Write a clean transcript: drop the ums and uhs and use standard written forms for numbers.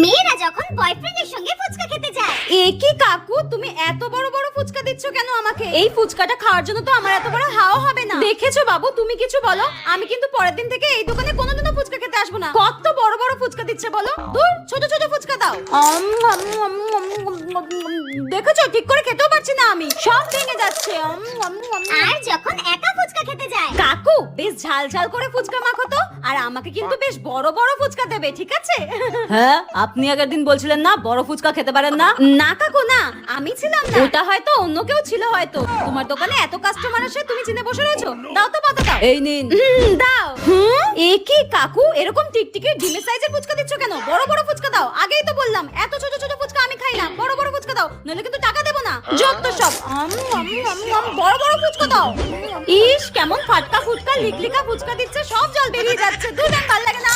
মেয়েরা যখন বয়ফ্রেন্ডের সঙ্গে ফুচকা খেতে যায়। এ কি কাকু, তুমি এত বড় বড় ফুচকা দিচ্ছ কেন আমাকে? এই ফুচকাটা খাওয়ার জন্য তো আমার এত বড় হাওয়া হবে না। দেখেছো বাবু, তুমি কিছু বলো, আমি কিন্তু পরের দিন থেকে এই দোকানে কোনোদিনও ফুচকা খেতে আসবো না। কত বড় বড় ফুচকা দিচ্ছে বলো, দূর ছোট ছোট ফুচকা দাও। দেখেছো, ঠিক করে খেতেও পারছি না আমি, সব ভেঙে যাচ্ছে। আর যখন একা ফুচকা খেতে যায়। কাকু, বেশ ঝাল ঝাল করে ফুচকা মাখো তো, আর আমাকে কিন্তু বেশ বড় বড় ফুচকা দেবে, ঠিক আছে? হ্যাঁ, আপনি আগের দিন বলছিলেন না বড় ফুচকা খেতে পারেন না। না কাকু না, আমি ছিলাম না, ওটা হয়তো অন্য কেউ ছিল। হয়তো তোমার দোকানে এত কাস্টমার আসে, তুমি চিনে বসে রয়েছো। দাও তো পাতা দাও। এই নিন। দাও। এ কি কাকু, এরকম টিকটিকি ডিমের সাইজের ফুচকা দিচ্ছ কেন? বড় বড় ফুচকা দাও। আগেই তো বললাম এত ছোট ছোট ফুচকা আমি খাই না, বড় বড় ফুচকা দাও, নইলে কিন্তু টাকা দেবো না। যত সব বড় বড় ফুচকা দাও। ইস, কেমন ফাটকা ফুটকা লিকলিকা ফুচকা দিচ্ছে, সব জল বেরিয়ে যাচ্ছে। দুধ ভালো লাগে না।